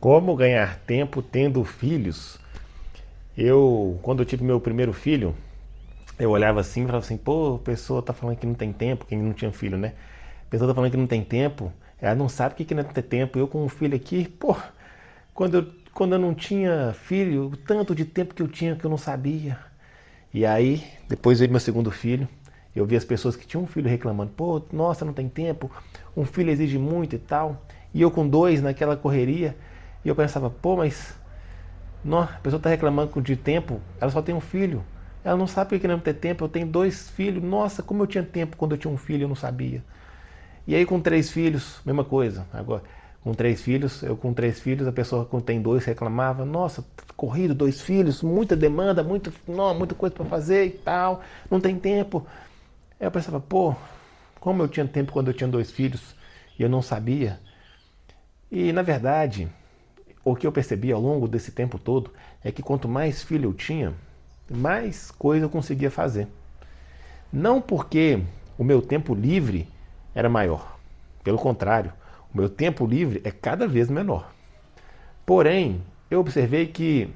Como ganhar tempo tendo filhos? Quando eu tive meu primeiro filho, eu olhava assim e falava assim, pô, a pessoa tá falando que não tem tempo, quem não tinha filho, né? A pessoa tá falando que não tem tempo, ela não sabe o que não é ter tempo. Eu com um filho aqui, pô, quando eu não tinha filho, o tanto de tempo que eu tinha que eu não sabia. E aí, depois veio meu segundo filho, eu vi as pessoas que tinham um filho reclamando, pô, nossa, não tem tempo, um filho exige muito e tal. E eu com dois naquela correria, e eu pensava, pô, mas nossa, a pessoa está reclamando de tempo, ela só tem um filho. Ela não sabe o que não ter tempo. Eu tenho dois filhos. Nossa, como eu tinha tempo quando eu tinha um filho, eu não sabia. E aí com três filhos, mesma coisa. Agora, com três filhos, a pessoa que tem dois reclamava, nossa, corrido, dois filhos, muita demanda, muita coisa para fazer e tal, não tem tempo. Aí eu pensava, pô, como eu tinha tempo quando eu tinha dois filhos e eu não sabia. E na verdade, o que eu percebi ao longo desse tempo todo é que quanto mais filho eu tinha, mais coisa eu conseguia fazer. Não porque o meu tempo livre era maior. Pelo contrário, o meu tempo livre é cada vez menor. Porém, eu observei que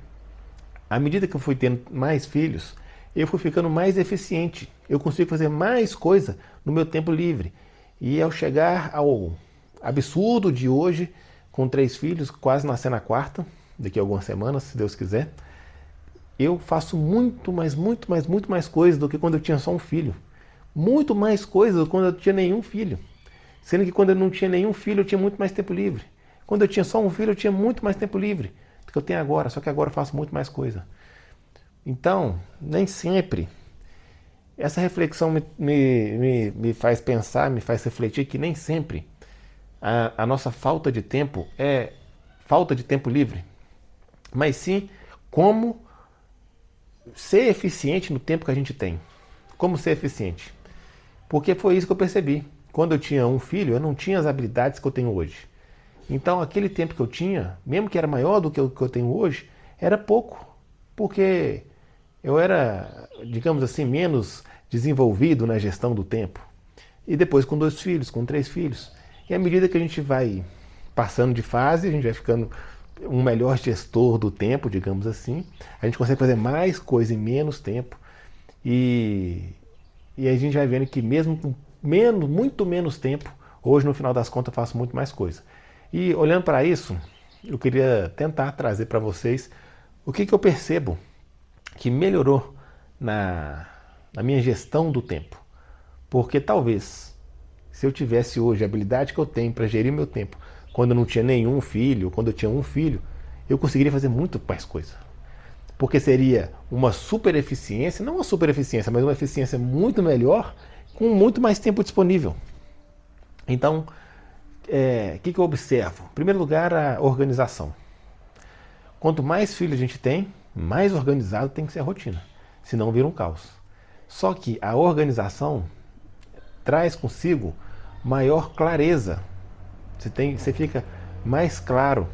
à medida que eu fui tendo mais filhos, eu fui ficando mais eficiente. Eu consigo fazer mais coisa no meu tempo livre. E ao chegar ao absurdo de hoje, com três filhos, quase nascendo a quarta, daqui a algumas semanas, se Deus quiser, eu faço muito mais coisas do que quando eu tinha só um filho. Muito mais coisas do que quando eu tinha nenhum filho. Sendo que quando eu não tinha nenhum filho, eu tinha muito mais tempo livre. Quando eu tinha só um filho, eu tinha muito mais tempo livre do que eu tenho agora, só que agora eu faço muito mais coisa. Então, nem sempre. Essa reflexão me faz pensar, me faz refletir que nem sempre a nossa falta de tempo é falta de tempo livre, mas sim como ser eficiente no tempo que a gente tem. Como ser eficiente. Porque foi isso que eu percebi. Quando eu tinha um filho, eu não tinha as habilidades que eu tenho hoje. Então, aquele tempo que eu tinha, mesmo que era maior do que o que eu tenho hoje, era pouco. Porque eu era, digamos assim, menos desenvolvido na gestão do tempo. E depois com dois filhos, com três filhos. E à medida que a gente vai passando de fase, a gente vai ficando um melhor gestor do tempo, digamos assim. A gente consegue fazer mais coisa em menos tempo. E, e a gente vai vendo que mesmo com muito menos tempo, hoje no final das contas eu faço muito mais coisa. E olhando para isso, eu queria tentar trazer para vocês o que eu percebo que melhorou na, na minha gestão do tempo. Porque talvez, se eu tivesse hoje a habilidade que eu tenho para gerir meu tempo, quando eu não tinha nenhum filho, quando eu tinha um filho, eu conseguiria fazer muito mais coisa. Porque seria uma super eficiência, não uma super eficiência, mas uma eficiência muito melhor, com muito mais tempo disponível. Então, o que eu observo? Em primeiro lugar, a organização. Quanto mais filhos a gente tem, mais organizado tem que ser a rotina. Senão vira um caos. Só que a organização traz consigo maior clareza. Você fica mais claro.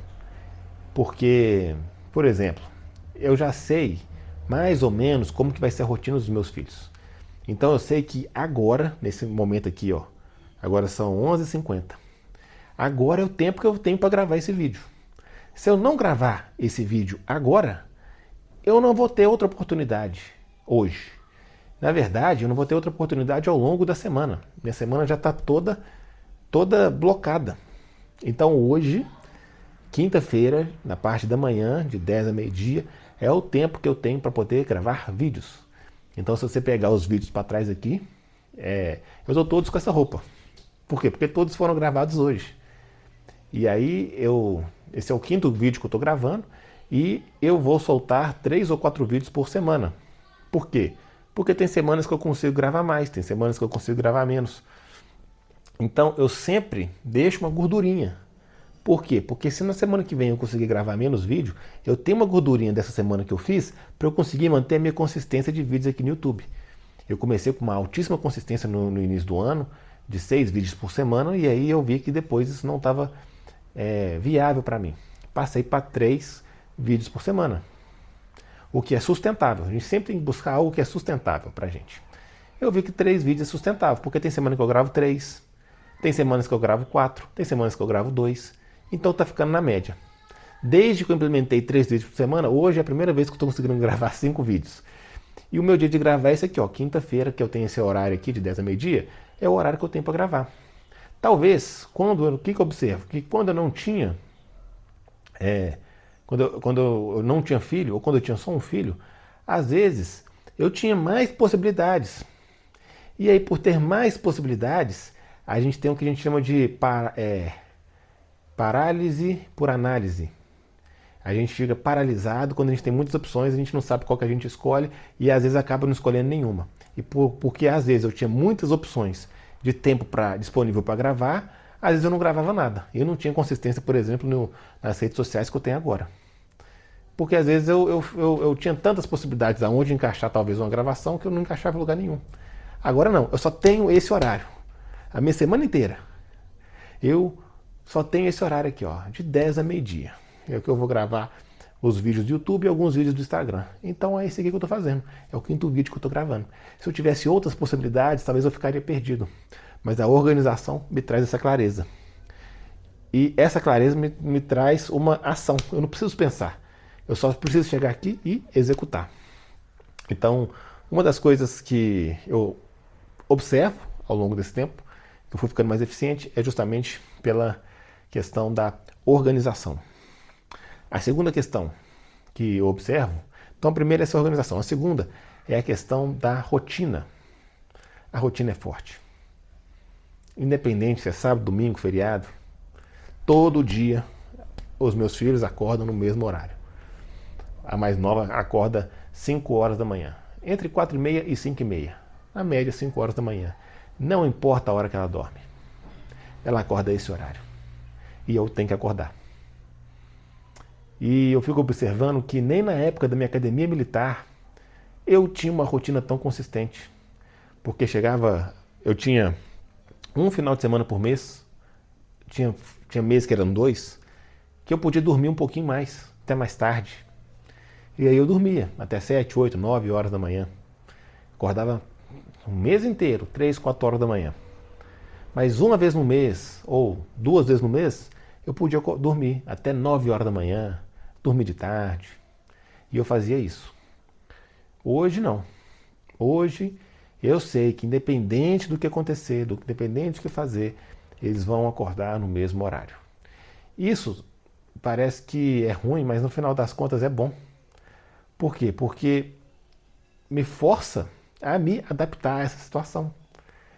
Porque, por exemplo, eu já sei mais ou menos como que vai ser a rotina dos meus filhos. Então eu sei que agora, nesse momento aqui, ó, agora são 11h50. Agora é o tempo que eu tenho para gravar esse vídeo. Se eu não gravar esse vídeo agora, eu não vou ter outra oportunidade hoje. Na verdade, eu não vou ter outra oportunidade ao longo da semana. Minha semana já está toda blocada. Então hoje, quinta-feira, na parte da manhã, de 10 a meio-dia, é o tempo que eu tenho para poder gravar vídeos. Então se você pegar os vídeos para trás aqui, eu estou todos com essa roupa. Por quê? Porque todos foram gravados hoje. E aí esse é o quinto vídeo que eu estou gravando e eu vou soltar 3 ou 4 vídeos por semana. Por quê? Porque tem semanas que eu consigo gravar mais, tem semanas que eu consigo gravar menos. Então eu sempre deixo uma gordurinha. Por quê? Porque se na semana que vem eu conseguir gravar menos vídeo, eu tenho uma gordurinha dessa semana que eu fiz para eu conseguir manter a minha consistência de vídeos aqui no YouTube. Eu comecei com uma altíssima consistência no início do ano, de 6 vídeos por semana, e aí eu vi que depois isso não estava viável para mim. Passei para 3 vídeos por semana, o que é sustentável. A gente sempre tem que buscar algo que é sustentável para a gente. Eu vi que 3 vídeos é sustentável, porque tem semana que eu gravo 3, tem semanas que eu gravo 4, tem semanas que eu gravo 2, então tá ficando na média. Desde que eu implementei 3 vídeos por semana, hoje é a primeira vez que eu estou conseguindo gravar 5 vídeos. E o meu dia de gravar é esse aqui, ó, quinta-feira, que eu tenho esse horário aqui de 10 a meio-dia, é o horário que eu tenho para gravar. Talvez, o que eu observo? Que quando eu não tinha, quando eu não tinha filho, ou quando eu tinha só um filho, às vezes eu tinha mais possibilidades. E aí, por ter mais possibilidades, a gente tem o que a gente chama de parálise por análise. A gente fica paralisado quando a gente tem muitas opções, a gente não sabe qual que a gente escolhe e às vezes acaba não escolhendo nenhuma. E porque às vezes eu tinha muitas opções de tempo disponível para gravar, às vezes eu não gravava nada. Eu não tinha consistência, por exemplo, nas redes sociais que eu tenho agora. Porque às vezes eu tinha tantas possibilidades aonde encaixar talvez uma gravação que eu não encaixava em lugar nenhum. Agora não, eu só tenho esse horário. A minha semana inteira. Eu só tenho esse horário aqui, ó, de 10 a meio-dia. É o que eu vou gravar os vídeos do YouTube e alguns vídeos do Instagram. Então é esse aqui que eu estou fazendo. É o quinto vídeo que eu estou gravando. Se eu tivesse outras possibilidades, talvez eu ficaria perdido. Mas a organização me traz essa clareza. E essa clareza me traz uma ação. Eu não preciso pensar. Eu só preciso chegar aqui e executar. Então, uma das coisas que eu observo ao longo desse tempo, que eu fui ficando mais eficiente, é justamente pela questão da organização. A segunda questão que eu observo, então a primeira é essa organização, a segunda é a questão da rotina. A rotina é forte. Independente se é sábado, domingo, feriado, todo dia os meus filhos acordam no mesmo horário. A mais nova acorda 5 horas da manhã, entre 4h30 e 5h30, na média 5 horas da manhã. Não importa a hora que ela dorme, ela acorda a esse horário. E eu tenho que acordar. E eu fico observando que nem na época da minha academia militar eu tinha uma rotina tão consistente. Porque eu tinha um final de semana por mês, tinha mês que eram 2, que eu podia dormir um pouquinho mais, até mais tarde. E aí eu dormia até 7, 8, 9 horas da manhã. Acordava o mês inteiro, 3, 4 horas da manhã. Mas uma vez no mês, ou 2 vezes no mês, eu podia dormir até 9 horas da manhã, dormir de tarde. E eu fazia isso. Hoje não. Hoje eu sei que independente do que acontecer, independente do que fazer, eles vão acordar no mesmo horário. Isso parece que é ruim, mas no final das contas é bom. Por quê? Porque me força a me adaptar a essa situação.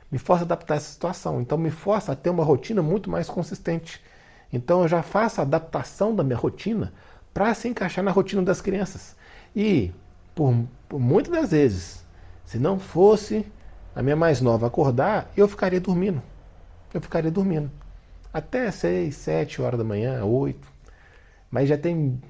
Me força a adaptar a essa situação. Então me força a ter uma rotina muito mais consistente. Então eu já faço a adaptação da minha rotina para se encaixar na rotina das crianças. E por muitas das vezes, se não fosse a minha mais nova acordar, eu ficaria dormindo. Eu ficaria dormindo. Até 6, 7 horas da manhã, 8. Mas já tem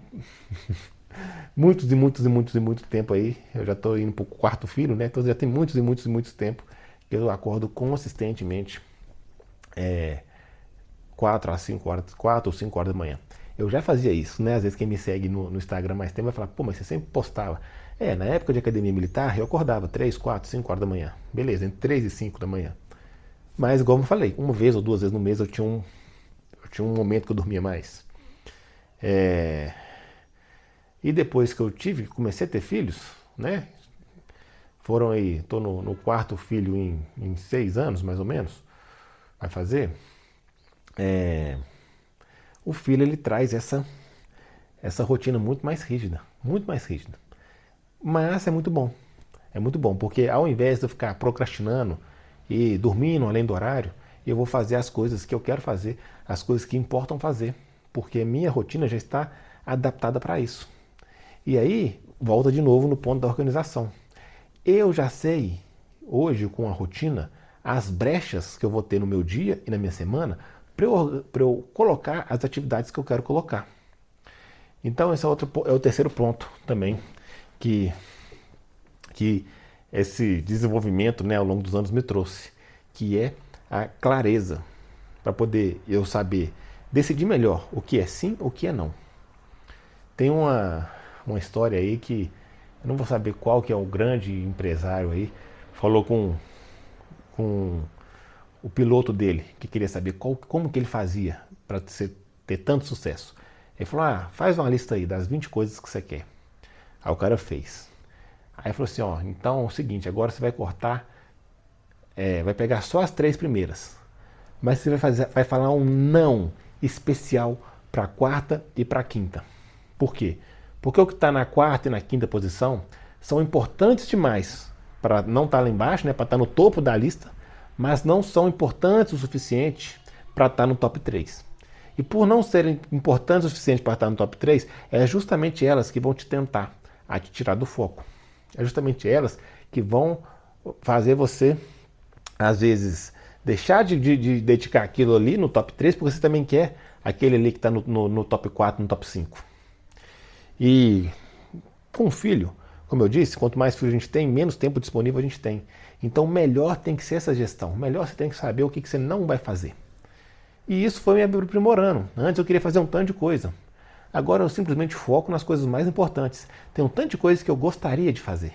muitos e muitos e muitos e muito tempo aí. Eu já estou indo para o quarto filho, né? Então já tem muitos e muitos e muitos tempo que eu acordo consistentemente 4 a 5 horas, 4 ou 5 horas da manhã. Eu já fazia isso, né? Às vezes quem me segue no Instagram mais tempo vai falar, pô, mas você sempre postava. Na época de academia militar, eu acordava 3, 4, 5 horas da manhã. Beleza, entre 3 e 5 da manhã. Mas, igual eu falei, uma vez ou 2 vezes no mês eu tinha um momento que eu dormia mais. E depois que eu comecei a ter filhos, né? Foram aí, tô no quarto filho em 6 anos, mais ou menos, vai fazer. O filho, ele traz essa rotina muito mais rígida, muito mais rígida. Mas é muito bom. É muito bom, porque ao invés de eu ficar procrastinando e dormindo além do horário, eu vou fazer as coisas que eu quero fazer, as coisas que importam fazer, porque a minha rotina já está adaptada para isso. E aí, volta de novo no ponto da organização. Eu já sei, hoje, com a rotina, as brechas que eu vou ter no meu dia e na minha semana para eu colocar as atividades que eu quero colocar. Então, esse é o terceiro ponto também que esse desenvolvimento, né, ao longo dos anos me trouxe, que é a clareza, para poder eu saber decidir melhor o que é sim, o que é não. Tem uma história aí que eu não vou saber qual que é o grande empresário aí, falou com o piloto dele, que queria saber como que ele fazia para ter tanto sucesso. Ele falou, faz uma lista aí das 20 coisas que você quer. Aí o cara fez. Aí falou assim, então é o seguinte, agora você vai cortar, vai pegar só as 3 primeiras. Mas você vai falar um não especial para a quarta e para a quinta. Por quê? Porque o que está na quarta e na quinta posição são importantes demais para não estar lá embaixo, né, para estar no topo da lista, mas não são importantes o suficiente para estar no top 3. E por não serem importantes o suficiente para estar no top 3, é justamente elas que vão te tentar a te tirar do foco. É justamente elas que vão fazer você, às vezes, deixar de dedicar aquilo ali no top 3, porque você também quer aquele ali que está no top 4, no top 5. E com o filho, como eu disse, quanto mais filho a gente tem, menos tempo disponível a gente tem. Então melhor tem que ser essa gestão. Melhor você tem que saber o que você não vai fazer. E isso foi me aprimorando. Antes eu queria fazer um tanto de coisa. Agora eu simplesmente foco nas coisas mais importantes. Tem um tanto de coisas que eu gostaria de fazer.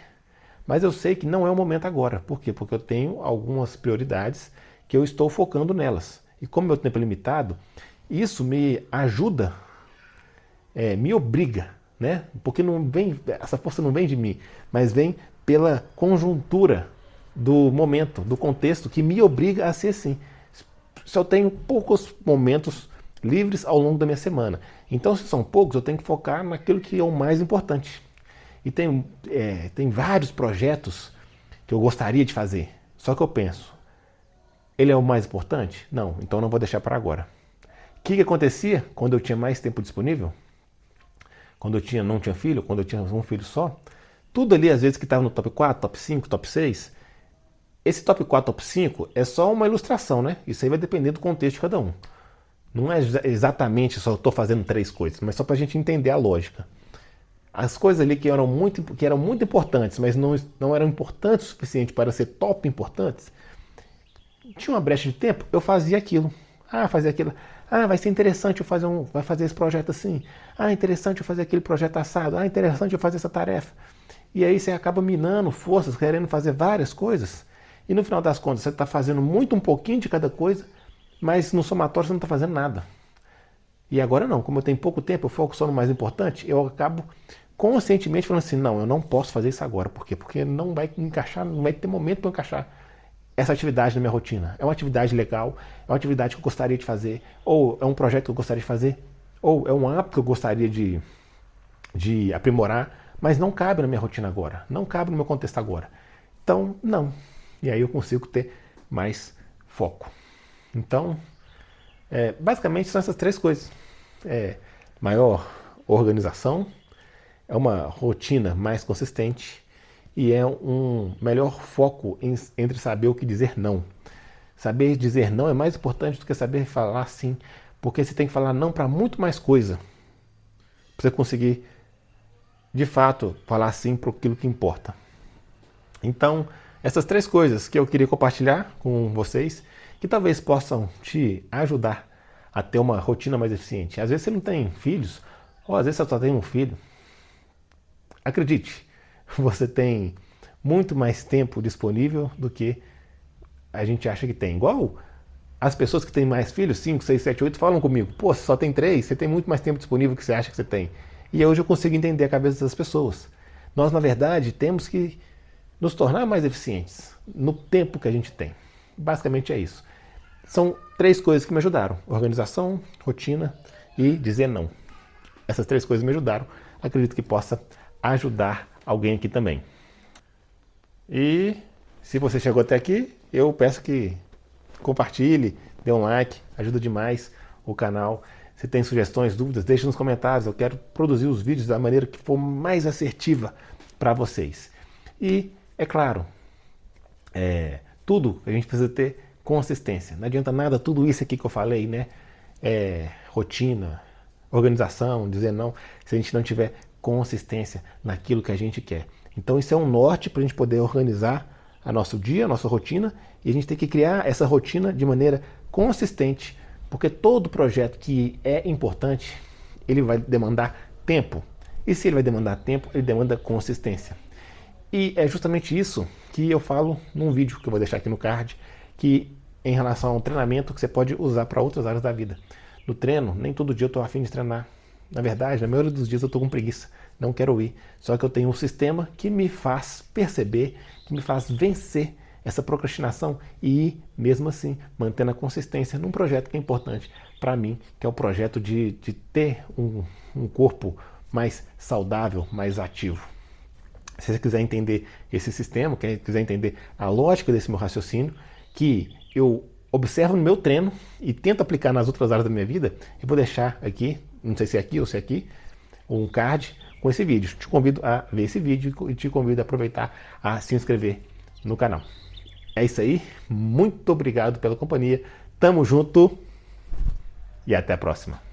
Mas eu sei que não é o momento agora. Por quê? Porque eu tenho algumas prioridades que eu estou focando nelas. E como meu tempo é limitado, isso me ajuda, me obriga, né? Porque não vem, essa força não vem de mim, mas vem pela conjuntura do momento, do contexto, que me obriga a ser assim. Se eu tenho poucos momentos livres ao longo da minha semana. Então, se são poucos, eu tenho que focar naquilo que é o mais importante. E tem vários projetos que eu gostaria de fazer. Só que eu penso, ele é o mais importante? Não, então não vou deixar para agora. O que acontecia quando eu tinha mais tempo disponível? Quando eu não tinha filho, quando eu tinha um filho só? Tudo ali, às vezes, que estava no top 4, top 5, top 6, esse top 4, top 5 é só uma ilustração, né? Isso aí vai depender do contexto de cada um. Não é exatamente só estou fazendo 3 coisas, mas só para a gente entender a lógica. As coisas ali que eram muito importantes, mas não eram importantes o suficiente para ser top importantes, tinha uma brecha de tempo, eu fazia aquilo. Fazia aquilo. Vai ser interessante vai fazer esse projeto assim. Interessante eu fazer aquele projeto assado. Interessante eu fazer essa tarefa. E aí você acaba minando forças, querendo fazer várias coisas. E no final das contas, você está fazendo um pouquinho de cada coisa, mas no somatório você não está fazendo nada. E agora não, como eu tenho pouco tempo, eu foco só no mais importante, eu acabo conscientemente falando assim, não, eu não posso fazer isso agora. Por quê? Porque não vai encaixar, não vai ter momento para encaixar essa atividade na minha rotina. É uma atividade legal, é uma atividade que eu gostaria de fazer, ou é um projeto que eu gostaria de fazer, ou é um hábito que eu gostaria de aprimorar, mas não cabe na minha rotina agora, não cabe no meu contexto agora. Então, não. E aí eu consigo ter mais foco. Então, basicamente são essas 3 coisas. Maior organização, é uma rotina mais consistente e é um melhor foco entre saber o que dizer não. Saber dizer não é mais importante do que saber falar sim, porque você tem que falar não para muito mais coisa, para você conseguir, de fato, falar sim para aquilo que importa. Então, essas 3 coisas que eu queria compartilhar com vocês, que talvez possam te ajudar a ter uma rotina mais eficiente. Às vezes você não tem filhos, ou às vezes você só tem um filho. Acredite, você tem muito mais tempo disponível do que a gente acha que tem. Igual as pessoas que têm mais filhos, 5, 6, 7, 8, falam comigo, pô, você só tem 3, você tem muito mais tempo disponível do que você acha que você tem. E hoje eu consigo entender a cabeça das pessoas. Nós, na verdade, temos que nos tornar mais eficientes no tempo que a gente tem. Basicamente é isso. São 3 coisas que me ajudaram: organização, rotina e dizer não. Essas 3 coisas me ajudaram. Acredito que possa ajudar alguém aqui também. E se você chegou até aqui, eu peço que compartilhe, dê um like, ajuda demais o canal. Se tem sugestões, dúvidas, deixe nos comentários. Eu quero produzir os vídeos da maneira que for mais assertiva para vocês. E, é claro, tudo a gente precisa ter consistência. Não adianta nada tudo isso aqui que eu falei, né? Rotina, organização, dizer não, se a gente não tiver consistência naquilo que a gente quer. Então isso é um norte para a gente poder organizar a nosso dia, a nossa rotina, e a gente tem que criar essa rotina de maneira consistente, porque todo projeto que é importante, ele vai demandar tempo. E se ele vai demandar tempo, ele demanda consistência. E é justamente isso que eu falo num vídeo que eu vou deixar aqui no card, que em relação ao treinamento que você pode usar para outras áreas da vida. No treino, nem todo dia eu estou a fim de treinar. Na verdade, na maioria dos dias eu estou com preguiça, não quero ir. Só que eu tenho um sistema que me faz perceber, que me faz vencer essa procrastinação e ir, mesmo assim, mantendo a consistência num projeto que é importante para mim, que é o projeto de ter um corpo mais saudável, mais ativo. Se você quiser entender esse sistema, quiser entender a lógica desse meu raciocínio, que eu observo no meu treino e tento aplicar nas outras áreas da minha vida, eu vou deixar aqui, não sei se é aqui ou se é aqui, um card com esse vídeo. Te convido a ver esse vídeo e te convido a aproveitar a se inscrever no canal. É isso aí, muito obrigado pela companhia, tamo junto e até a próxima.